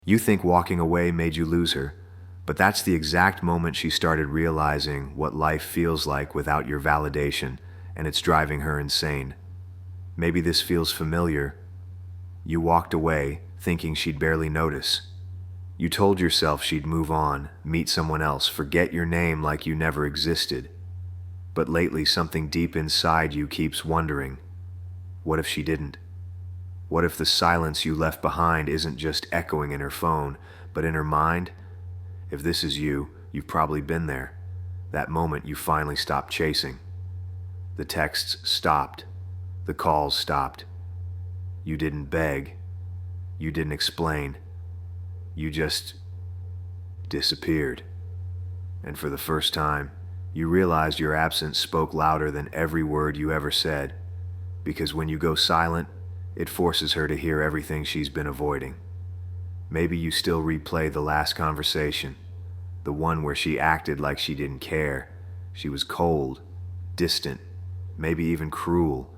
You think walking away made you lose her, but that's the exact moment she started realizing what life feels like without your validation, and it's driving her insane. Maybe this feels familiar. You walked away, thinking she'd barely notice. You told yourself she'd move on, meet someone else, forget your name like you never existed. But lately, something deep inside you keeps wondering, what if she didn't? What if the silence you left behind isn't just echoing in her phone, but in her mind? If this is you, you've probably been there. That moment you finally stopped chasing. The texts stopped. The calls stopped. You didn't beg. You didn't explain. You just disappeared. And for the first time, you realized your absence spoke louder than every word you ever said. Because when you go silent, it forces her to hear everything she's been avoiding. Maybe you still replay the last conversation, the one where she acted like she didn't care. She was cold, distant, maybe even cruel.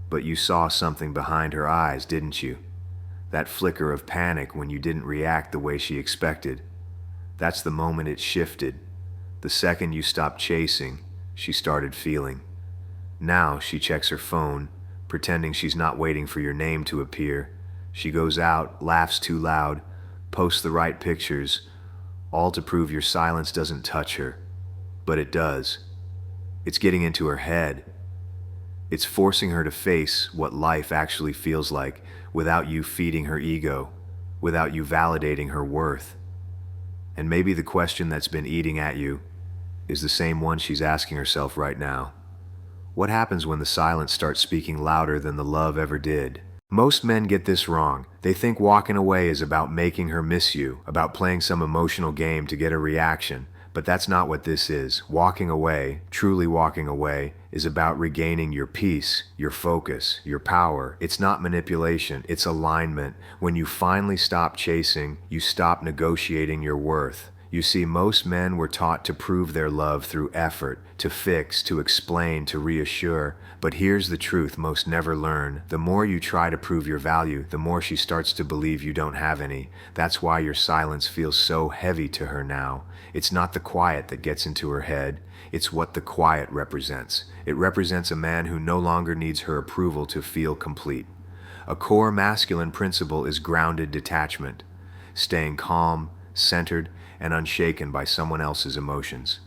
But you saw something behind her eyes, didn't you? That flicker of panic when you didn't react the way she expected. That's the moment it shifted. The second you stopped chasing, she started feeling. Now she checks her phone, pretending she's not waiting for your name to appear. She goes out, laughs too loud, posts the right pictures, all to prove your silence doesn't touch her. But it does. It's getting into her head. It's forcing her to face what life actually feels like without you feeding her ego, without you validating her worth. And maybe the question that's been eating at you is the same one she's asking herself right now. What happens when the silence starts speaking louder than the love ever did? Most men get this wrong. They think walking away is about making her miss you, about playing some emotional game to get a reaction. But that's not what this is. Walking away, truly walking away, is about regaining your peace, your focus, your power. It's not manipulation, it's alignment. When you finally stop chasing, you stop negotiating your worth. You see, most men were taught to prove their love through effort, to fix, to explain, to reassure. But here's the truth most never learn. The more you try to prove your value, the more she starts to believe you don't have any. That's why your silence feels so heavy to her now. It's not the quiet that gets into her head. It's what the quiet represents. It represents a man who no longer needs her approval to feel complete. A core masculine principle is grounded detachment, staying calm, centered, and unshaken by someone else's emotions.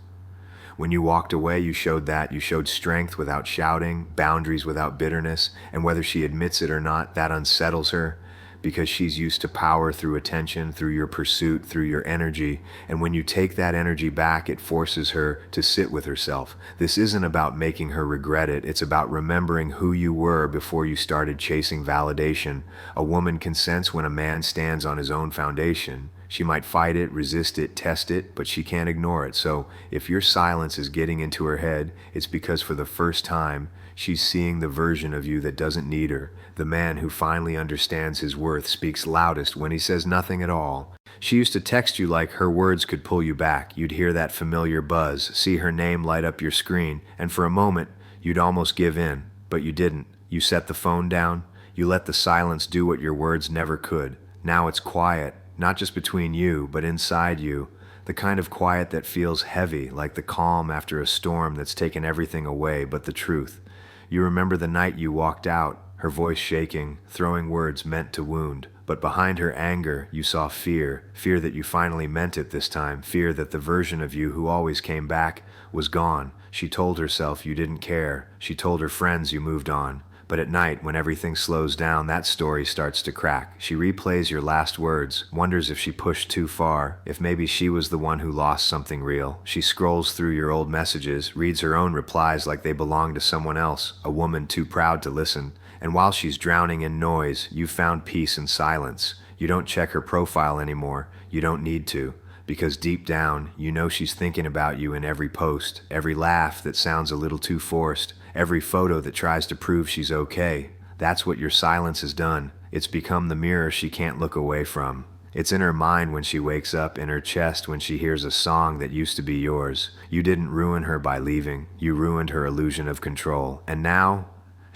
When you walked away, you showed that. You showed strength without shouting, boundaries without bitterness, and whether she admits it or not, that unsettles her because she's used to power through attention, through your pursuit, through your energy. And when you take that energy back, it forces her to sit with herself. This isn't about making her regret it. It's about remembering who you were before you started chasing validation. A woman can sense when a man stands on his own foundation. She might fight it, resist it, test it, but she can't ignore it. So if your silence is getting into her head, it's because for the first time, she's seeing the version of you that doesn't need her. The man who finally understands his worth speaks loudest when he says nothing at all. She used to text you like her words could pull you back. You'd hear that familiar buzz, see her name light up your screen, and for a moment, you'd almost give in. But you didn't. You set the phone down. You let the silence do what your words never could. Now it's quiet. Not just between you, but inside you. The kind of quiet that feels heavy, like the calm after a storm that's taken everything away but the truth. You remember the night you walked out, her voice shaking, throwing words meant to wound. But behind her anger, you saw fear. Fear that you finally meant it this time. Fear that the version of you who always came back was gone. She told herself you didn't care. She told her friends you moved on. But at night, when everything slows down, that story starts to crack. She replays your last words, wonders if she pushed too far, if maybe she was the one who lost something real. She scrolls through your old messages, reads her own replies like they belong to someone else, a woman too proud to listen. And while she's drowning in noise, you've found peace in silence. You don't check her profile anymore. You don't need to. Because deep down, you know she's thinking about you in every post, every laugh that sounds a little too forced, every photo that tries to prove she's okay. That's what your silence has done. It's become the mirror she can't look away from. It's in her mind when she wakes up, in her chest when she hears a song that used to be yours. You didn't ruin her by leaving. You ruined her illusion of control. And now,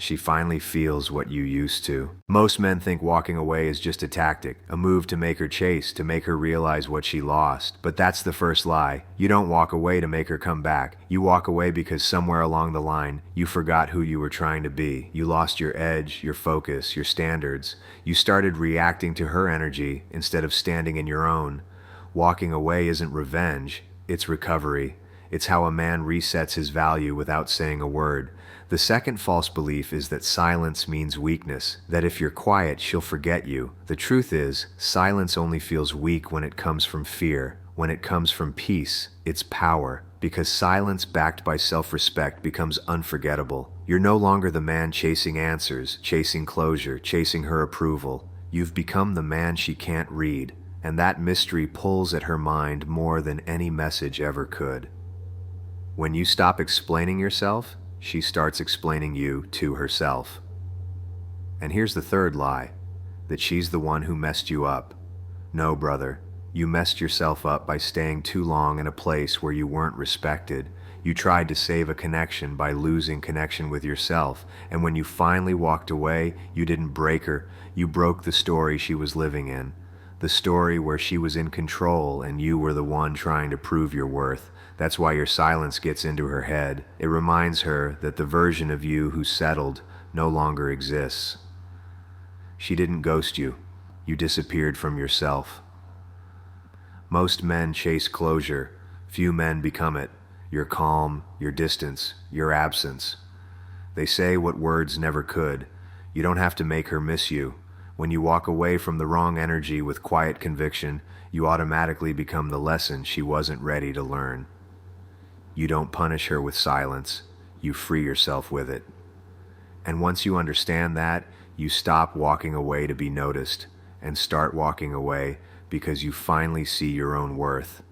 she finally feels what you used to. Most men think walking away is just a tactic, a move to make her chase, to make her realize what she lost. But that's the first lie. You don't walk away to make her come back. You walk away because somewhere along the line, you forgot who you were trying to be. You lost your edge, your focus, your standards. You started reacting to her energy instead of standing in your own. Walking away isn't revenge, it's recovery. It's how a man resets his value without saying a word. The second false belief is that silence means weakness, that if you're quiet, she'll forget you. The truth is, silence only feels weak when it comes from fear. When it comes from peace, it's power. Because silence backed by self-respect becomes unforgettable. You're no longer the man chasing answers, chasing closure, chasing her approval. You've become the man she can't read, and that mystery pulls at her mind more than any message ever could. When you stop explaining yourself, she starts explaining you to herself. And here's the third lie, that she's the one who messed you up. No, brother, you messed yourself up by staying too long in a place where you weren't respected. You tried to save a connection by losing connection with yourself, and when you finally walked away, you didn't break her, you broke the story she was living in. The story where she was in control and you were the one trying to prove your worth. That's why your silence gets into her head. It reminds her that the version of you who settled no longer exists. She didn't ghost you. You disappeared from yourself. Most men chase closure. Few men become it. Your calm, your distance, your absence. They say what words never could. You don't have to make her miss you. When you walk away from the wrong energy with quiet conviction, you automatically become the lesson she wasn't ready to learn. You don't punish her with silence, you free yourself with it. And once you understand that, you stop walking away to be noticed and start walking away because you finally see your own worth.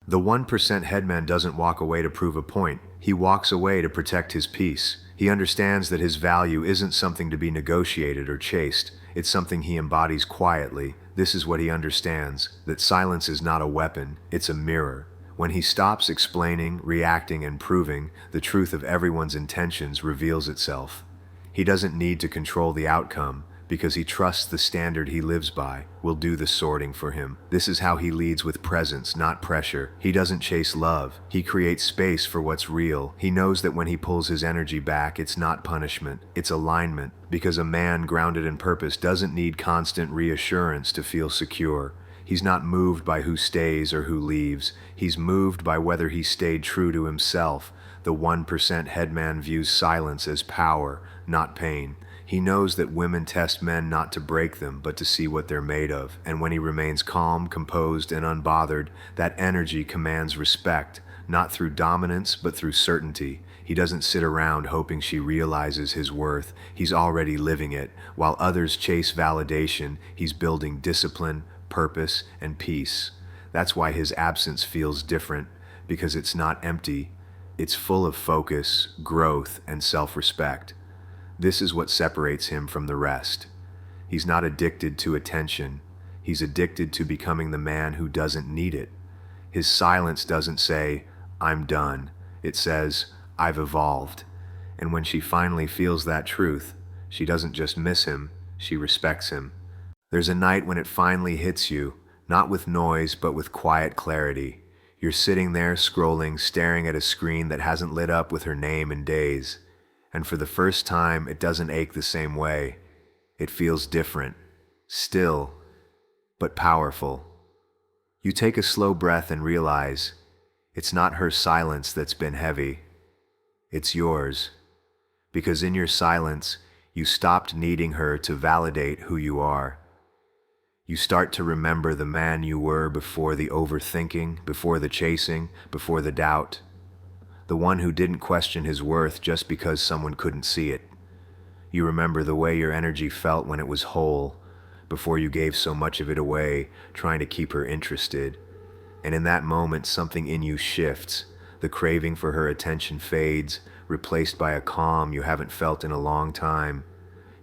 The 1% headman doesn't walk away to prove a point. He walks away to protect his peace. He understands that his value isn't something to be negotiated or chased. It's something he embodies quietly. This is what he understands, that silence is not a weapon, it's a mirror. When he stops explaining, reacting, and proving, the truth of everyone's intentions reveals itself. He doesn't need to control the outcome, because he trusts the standard he lives by will do the sorting for him. This is how he leads with presence, not pressure. He doesn't chase love. He creates space for what's real. He knows that when he pulls his energy back, it's not punishment, it's alignment, because a man grounded in purpose doesn't need constant reassurance to feel secure. He's not moved by who stays or who leaves. He's moved by whether he stayed true to himself. The 1% headman views silence as power, not pain. He knows that women test men not to break them, but to see what they're made of. And when he remains calm, composed, and unbothered, that energy commands respect, not through dominance, but through certainty. He doesn't sit around hoping she realizes his worth. He's already living it. While others chase validation, he's building discipline, purpose, and peace. That's why his absence feels different, because it's not empty. It's full of focus, growth, and self-respect. This is what separates him from the rest. He's not addicted to attention. He's addicted to becoming the man who doesn't need it. His silence doesn't say, "I'm done." It says, "I've evolved." And when she finally feels that truth, she doesn't just miss him, she respects him. There's a night when it finally hits you, not with noise, but with quiet clarity. You're sitting there scrolling, staring at a screen that hasn't lit up with her name in days. And for the first time, it doesn't ache the same way. It feels different, still, but powerful. You take a slow breath and realize it's not her silence that's been heavy. It's yours. Because in your silence, you stopped needing her to validate who you are. You start to remember the man you were before the overthinking, before the chasing, before the doubt. The one who didn't question his worth just because someone couldn't see it. You remember the way your energy felt when it was whole, before you gave so much of it away, trying to keep her interested. And in that moment, something in you shifts. The craving for her attention fades, replaced by a calm you haven't felt in a long time.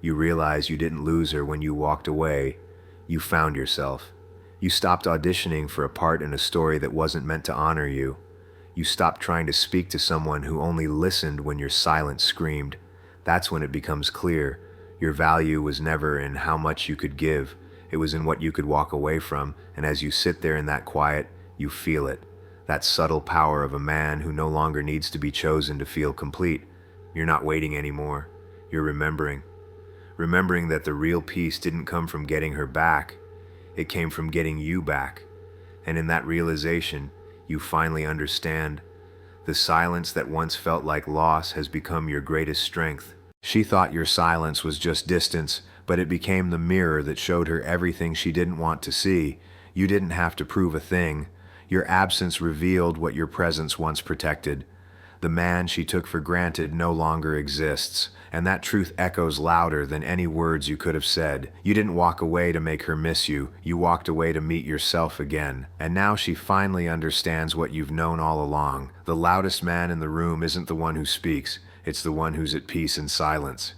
You realize you didn't lose her when you walked away. You found yourself. You stopped auditioning for a part in a story that wasn't meant to honor you. You stopped trying to speak to someone who only listened when your silence screamed. That's when it becomes clear. Your value was never in how much you could give, it was in what you could walk away from, and as you sit there in that quiet, you feel it. That subtle power of a man who no longer needs to be chosen to feel complete. You're not waiting anymore. You're remembering. Remembering that the real peace didn't come from getting her back. It came from getting you back. And in that realization, you finally understand. The silence that once felt like loss has become your greatest strength. She thought your silence was just distance, but it became the mirror that showed her everything she didn't want to see. You didn't have to prove a thing. Your absence revealed what your presence once protected. The man she took for granted no longer exists, and that truth echoes louder than any words you could have said. You didn't walk away to make her miss you, you walked away to meet yourself again. And now she finally understands what you've known all along. The loudest man in the room isn't the one who speaks, it's the one who's at peace in silence.